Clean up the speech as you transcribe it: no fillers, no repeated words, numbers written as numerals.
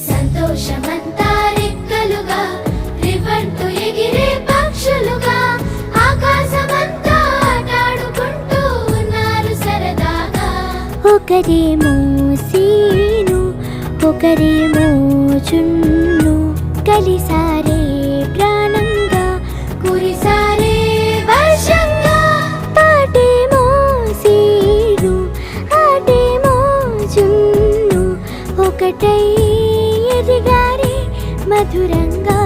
సంతోషమంతా రెక్కలుగా రివ్వంటూ ఎగిరే పక్షులుగా ఆకాశమంతా ఆటాడుకుంటూ ఉన్నారు సరదాగా. ఒకరేమో సీను ఒకరేమో చున్ను కలిసారే ప్రాణంగా కురిసారే వర్షంగా. పాటేమో సీను ఆటేమో చున్ను ఒకటై ఎదిగారే మధురంగా.